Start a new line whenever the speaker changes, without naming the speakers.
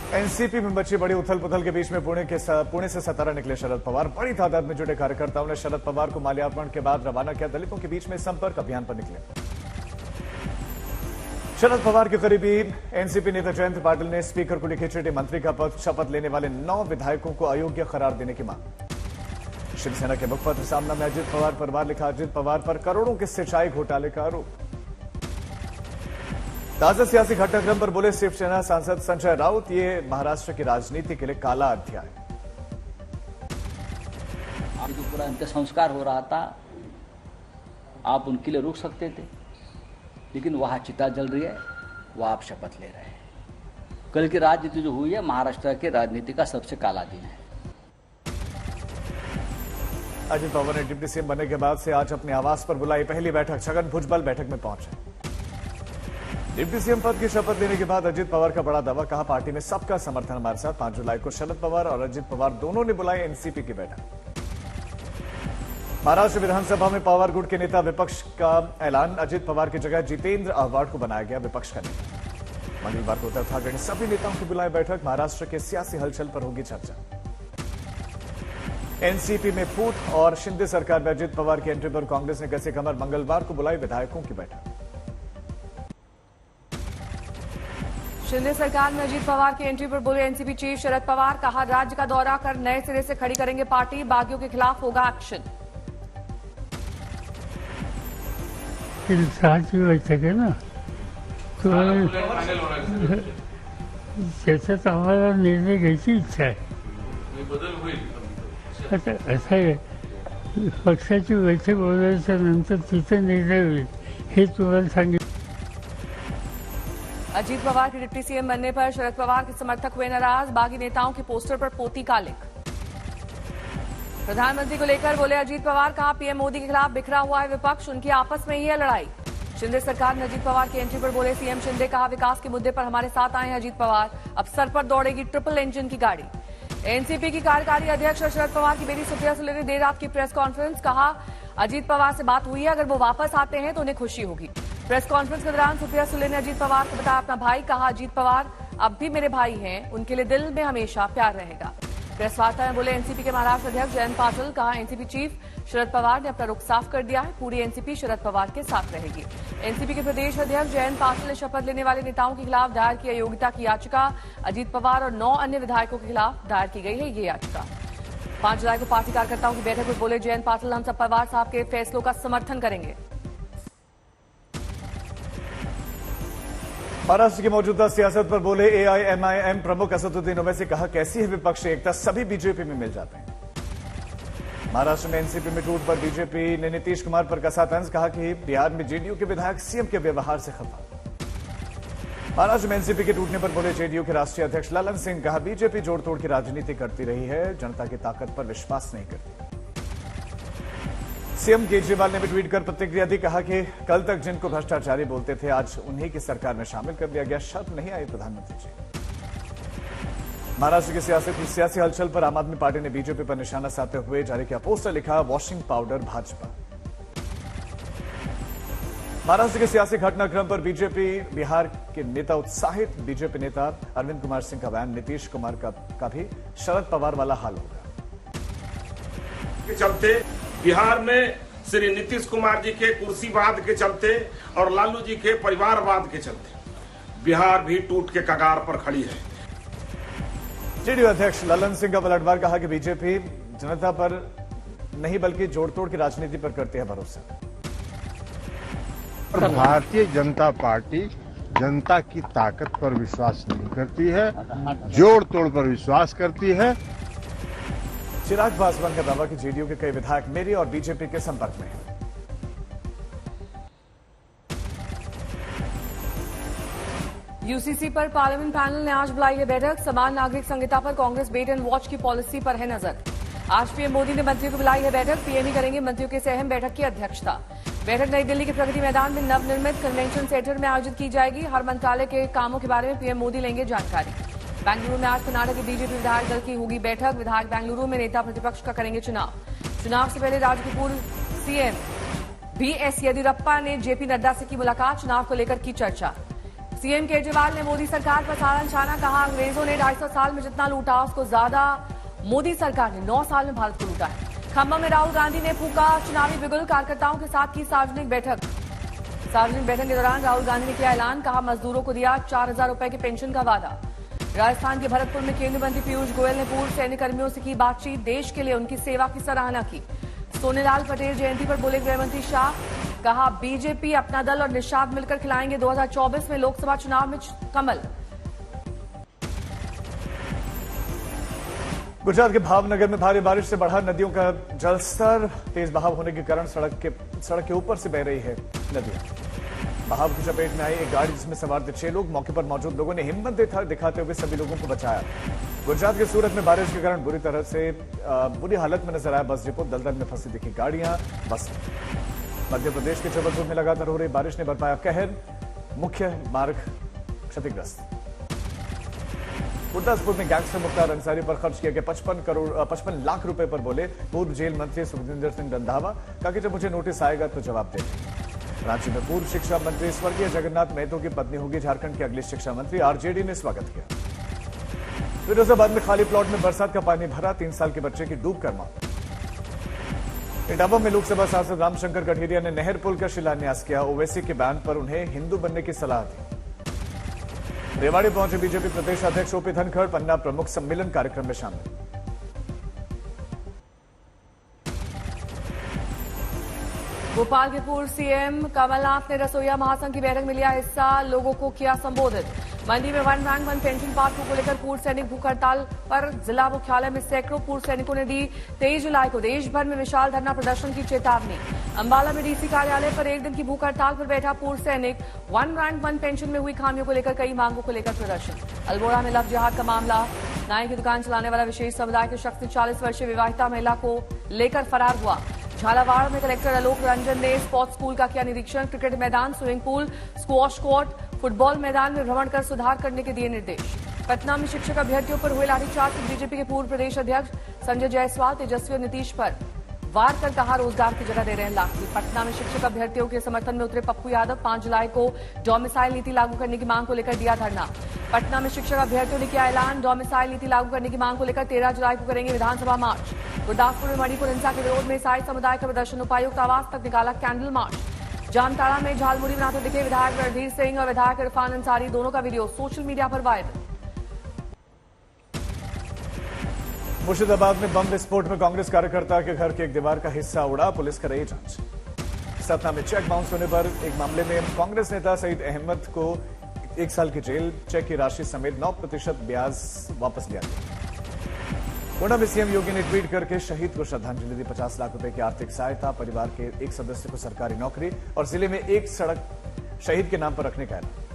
NCP में मची बड़ी उथल पुथल के बीच में पुणे से सतारा निकले शरद पवार। बड़ी तादाद में जुटे कार्यकर्ताओं ने शरद पवार को माल्यार्पण के बाद रवाना किया। दलितों के बीच में संपर्क अभियान पर निकले शरद पवार के करीबी एनसीपी नेता जयंत पाटिल ने स्पीकर को लिखी चिट्ठी। मंत्री का पद शपथ लेने वाले 9 विधायकों को अयोग्य करार देने की मांग। शिवसेना के मुखपत्र सामना में अजित पवार परिवार लिखा, अजित पवार पर करोड़ों के सिंचाई घोटाले का आरोप। ताजा सियासी घटनाक्रम पर बोले शिवसेना सांसद संजय राउत, ये महाराष्ट्र की राजनीति के लिए काला अध्याय।
जो पूरा अंत्य संस्कार हो रहा था, आप उनके लिए रुक सकते थे, लेकिन वहां चिता जल रही है, वह आप शपथ ले रहे हैं। कल की राजनीति जो हुई है, महाराष्ट्र के राजनीति का सबसे काला दिन है।
अजित पवार ने डिप्टी सीएम बनने के बाद से आज अपने आवास पर बुलाई पहली बैठक। छगन भुजबल बैठक में पहुंचे। डिप्टी सीएम पद की शपथ लेने के बाद अजित पवार का बड़ा दावा, कहा पार्टी में सबका समर्थन हमारे साथ। 5 जुलाई को शरद पवार और अजित पवार दोनों ने बुलाई एनसीपी की बैठक। महाराष्ट्र विधानसभा में पवार गुट के नेता विपक्ष का ऐलान, अजित पवार की जगह जितेंद्र आव्हाड को बनाया गया विपक्ष का नेता। मंगलवार को उत्तर ठाकरे ने सभी नेताओं की बुलाई बैठक। महाराष्ट्र के सियासी हलचल पर होगी चर्चा। एनसीपी में फूट और शिंदे सरकार में अजित पवार की एंट्री पर कांग्रेस ने कसी कमर। मंगलवार को बुलाई विधायकों की बैठक।
शिंदे सरकार में अजित पवार की एंट्री पर बोले एनसीपी चीफ शरद पवार, कहा राज्य का दौरा कर नए सिरे से खड़ी करेंगे पार्टी, बागियों के खिलाफ होगा एक्शन।
साथ में बैठक है ना, तो जैसे तो हमारा निर्णय घ्यायची इच्छा आहे। आता असं आहे, पक्षाची बैठक बोलायच्या नंतर तिथे निर्णय होईल हे तुम्हाला सांगितलं।
अजीत पवार के डिप्टी सीएम बनने पर शरद पवार के समर्थक हुए नाराज। बागी नेताओं के पोस्टर पर पोती का लिख। प्रधानमंत्री को लेकर बोले अजीत पवार, कहा पीएम मोदी के खिलाफ बिखरा हुआ है विपक्ष, उनकी आपस में ही है लड़ाई। शिंदे सरकार में अजीत पवार की एंट्री पर बोले सीएम शिंदे, कहा विकास के मुद्दे पर हमारे साथ आए हैं अजीत पवार, अब सर पर दौड़ेगी ट्रिपल इंजन की गाड़ी। एनसीपी की कार्यकारी अध्यक्ष शरद पवार की बेटी सुप्रिया सुले ने देर रात की प्रेस कॉन्फ्रेंस, कहा अजीत पवार से बात हुई है, अगर वो वापस आते हैं तो उन्हें खुशी होगी। प्रेस कॉन्फ्रेंस के दौरान सुप्रिया सुले ने अजीत पवार को बताया अपना भाई, कहा अजीत पवार अब भी मेरे भाई हैं, उनके लिए दिल में हमेशा प्यार रहेगा। प्रेस वार्ता में बोले एनसीपी के महाराष्ट्र अध्यक्ष जयंत पाटिल, कहा एनसीपी चीफ शरद पवार ने अपना रुख साफ कर दिया है, पूरी एनसीपी शरद पवार के साथ रहेगी। एनसीपी के प्रदेश अध्यक्ष जयंत पाटिल ने शपथ लेने वाले नेताओं के खिलाफ दायर की अयोग्यता की याचिका। अजीत पवार और 9 अन्य विधायकों के खिलाफ दायर की गई है ये याचिका। 5 जुलाई को पार्टी कार्यकर्ताओं की बैठक में बोले जयंत पाटिल, हम सब पवार साहब के फैसलों का समर्थन करेंगे।
महाराष्ट्र की मौजूदा सियासत पर बोले एआईएमआईएम प्रमुख असदुद्दीन ओवैसी, कहा कैसी है विपक्षी एकता, सभी बीजेपी में मिल जाते हैं। महाराष्ट्र में एनसीपी में टूट पर बीजेपी ने नीतीश कुमार पर कसा तंज, कहा कि बिहार में जेडीयू के विधायक सीएम के व्यवहार से खफा। महाराष्ट्र में एनसीपी के टूटने पर बोले जेडीयू के राष्ट्रीय अध्यक्ष ललन सिंह, कहा बीजेपी जोड़ तोड़ की राजनीति करती रही है, जनता की ताकत पर विश्वास नहीं करती। सीएम केजरीवाल ने भी ट्वीट कर प्रतिक्रिया दी, कहा कि कल तक जिनको भ्रष्टाचारी बोलते थे आज उन्हीं की सरकार में शामिल कर दिया गया, शर्म नहीं आई प्रधानमंत्री जी। महाराष्ट्र की सियासी हलचल पर आम आदमी पार्टी ने बीजेपी पर निशाना साधते हुए जारी किया पोस्टर, लिखा वॉशिंग पाउडर भाजपा। महाराष्ट्र के सियासी घटनाक्रम पर बीजेपी बिहार के नेता उत्साहित। बीजेपी नेता अरविंद कुमार सिंह का बयान, नीतीश कुमार का भी शरद पवार वाला हाल होगा।
चलते बिहार में श्री नीतीश कुमार जी के कुर्सीवाद के चलते और लालू जी के परिवारवाद के चलते बिहार भी टूट के कगार पर खड़ी है।
जेडीयू अध्यक्ष ललन सिंह का पलटवार, कहा कि बीजेपी जनता पर नहीं बल्कि जोड़तोड़ की राजनीति पर करती है भरोसा।
भारतीय जनता पार्टी जनता की ताकत पर विश्वास नहीं करती है, जोड़ तोड़ पर विश्वास करती है।
चिराग पासवान का दावा कि जेडीयू के कई विधायक मेरी और बीजेपी के संपर्क में हैं।
यूसीसी पर पार्लियामेंट पैनल ने आज बुलाई है बैठक। समान नागरिक संहिता पर कांग्रेस वेट एंड वॉच की पॉलिसी पर है नजर। आज पीएम मोदी ने मंत्रियों को बुलाई है बैठक। पीएम ही करेंगे मंत्रियों की अहम बैठक की अध्यक्षता। बैठक नई दिल्ली के प्रगति मैदान में नवनिर्मित कन्वेंशन सेंटर में आयोजित की जाएगी। हर मंत्रालय के कामों के बारे में पीएम मोदी लेंगे जानकारी। बेंगलुरु में आज कर्नाटक के बीजेपी विधायक दल की होगी बैठक। विधायक बेंगलुरु में नेता प्रतिपक्ष का करेंगे चुनाव। चुनाव से पहले राज्य के पूर्व सीएम बीएस येदियुरप्पा ने जेपी नड्डा से की मुलाकात। चुनाव को लेकर की चर्चा। सीएम केजरीवाल ने मोदी सरकार पर सारा निशाना, कहा अंग्रेजों ने 250 साल में जितना लूटा उसको ज्यादा मोदी सरकार ने 9 साल में भारत को लूटा है। खम्बा में राहुल गांधी ने फूका चुनावी बिगुल, कार्यकर्ताओं के साथ की सार्वजनिक बैठक। सार्वजनिक बैठक के दौरान राहुल गांधी ने किया ऐलान, कहा मजदूरों को दिया 4000 रुपए की पेंशन का वादा। राजस्थान के भरतपुर में केंद्रीय मंत्री पीयूष गोयल ने पूर्व सैनिक कर्मियों से की बातचीत, देश के लिए उनकी सेवा की सराहना की। सोनेलाल पटेल जयंती पर बोले गृह मंत्री शाह, कहा बीजेपी, अपना दल और निषाद मिलकर खिलाएंगे 2024 में लोकसभा चुनाव में कमल।
गुजरात के भावनगर में भारी बारिश से बढ़ा नदियों का जलस्तर, तेज बहाव होने के कारण सड़क के ऊपर से बह रही है नदियां। बहाव की चपेट में आई एक गाड़ी जिसमें सवार थे 6 लोग। मौके पर मौजूद लोगों ने हिम्मत दिखाते हुए सभी लोगों को बचाया। गुजरात के सूरत में बारिश के कारण बुरी हालत में नजर आया बस डिपो, दलदल में फंसी दिखी गाड़ियां, बस। मध्य प्रदेश के जबलपुर में लगातार हो रही बारिश ने बरपाया कहर, मुख्य मार्ग क्षतिग्रस्त। गुरदासपुर में गैंगस्टर मुख्तार अंसारी पर खर्च किया गया 55 लाख रुपए पर बोले पूर्व जेल मंत्री सुखविंदर सिंह रंधावा, कहा कि जब मुझे नोटिस आएगा तो जवाब देंगे। रांची में पूर्व शिक्षा मंत्री स्वर्गीय जगन्नाथ महतो की पत्नी होगी झारखंड की अगली शिक्षा मंत्री, आरजेडी ने स्वागत किया। फिरोजाबाद में खाली प्लॉट में बरसात का पानी भरा, 3 साल के बच्चे की डूबकर मौत। इटावा में लोकसभा सांसद रामशंकर कठेरिया ने नहर पुल का शिलान्यास किया, ओवैसी के बयान पर उन्हें हिंदू बनने की सलाह दी। रेवाड़ी पहुंचे बीजेपी प्रदेश अध्यक्ष ओपी धनखड़, पन्ना प्रमुख सम्मेलन कार्यक्रम में शामिल।
भोपाल के पूर्व सीएम कमलनाथ ने रसोईया महासंघ की बैठक में लिया हिस्सा, लोगों को किया संबोधित। मंडी में 1 रैंक 1 पेंशन पार्टी को लेकर पूर्व सैनिक भूख हड़ताल पर, जिला मुख्यालय में सैकड़ों पूर्व सैनिकों ने दी 23 जुलाई को देश भर में विशाल धरना प्रदर्शन की चेतावनी। अंबाला में डीसी कार्यालय पर 1 दिन की भूख हड़ताल पर बैठा पूर्व सैनिक, 1 रैंक 1 पेंशन में हुई खामियों को लेकर कई मांगों को लेकर प्रदर्शन। अल्मोड़ा में लव जिहाद का मामला, नाई की दुकान चलाने वाला विशेष समुदाय के शख्स ने 40 वर्षीय विवाहिता महिला को लेकर फरार हुआ। झालावाड़ में कलेक्टर आलोक रंजन ने स्पोर्ट्स स्कूल का किया निरीक्षण, क्रिकेट मैदान, swimming pool, squash court, football मैदान में भ्रमण कर सुधार करने के दिए निर्देश। पटना में शिक्षक अभ्यर्थियों पर हुए लाठीचार्ज, बीजेपी के पूर्व प्रदेश अध्यक्ष संजय जायसवाल तेजस्वी और नीतीश पर वार कर कहा रोजगार की जगह दे रहे हैं लाठी। पटना में शिक्षक अभ्यर्थियों के समर्थन में उतरे पप्पू यादव, 5 जुलाई को डोमिसाइल नीति लागू करने की मांग को लेकर दिया धरना। पटना में शिक्षक अभ्यर्थियों ने किया ऐलान, डोमिसाइल नीति लागू करने की मांग को लेकर 13 जुलाई को करेंगे विधानसभा मार्च। गुरदासपुर में मणिपुर हिंसा के विरोध में ईसाई समुदाय का प्रदर्शन, उपायुक्त आवास तक निकाला कैंडल मार्च। जामताड़ा में झालमुड़ी बनाते दिखे विधायक रणधीर सिंह और विधायक इरफान अंसारी, दोनों का वीडियो सोशल मीडिया पर वायरल।
मुर्शिदाबाद में बम विस्फोट में कांग्रेस कार्यकर्ता के घर की एक दीवार का हिस्सा उड़ा, पुलिस कर रही जांच। सतना में चेक बाउंस होने पर एक मामले में कांग्रेस नेता सईद अहमद को 1 साल की जेल, चेक की राशि समेत 9% ब्याज वापस लिया गया। गोंडा में सीएम योगी ने ट्वीट करके शहीद को श्रद्धांजलि दी, 50 लाख रुपए की आर्थिक सहायता, परिवार के एक सदस्य को सरकारी नौकरी और जिले में एक सड़क शहीद के नाम पर रखने का ऐलान।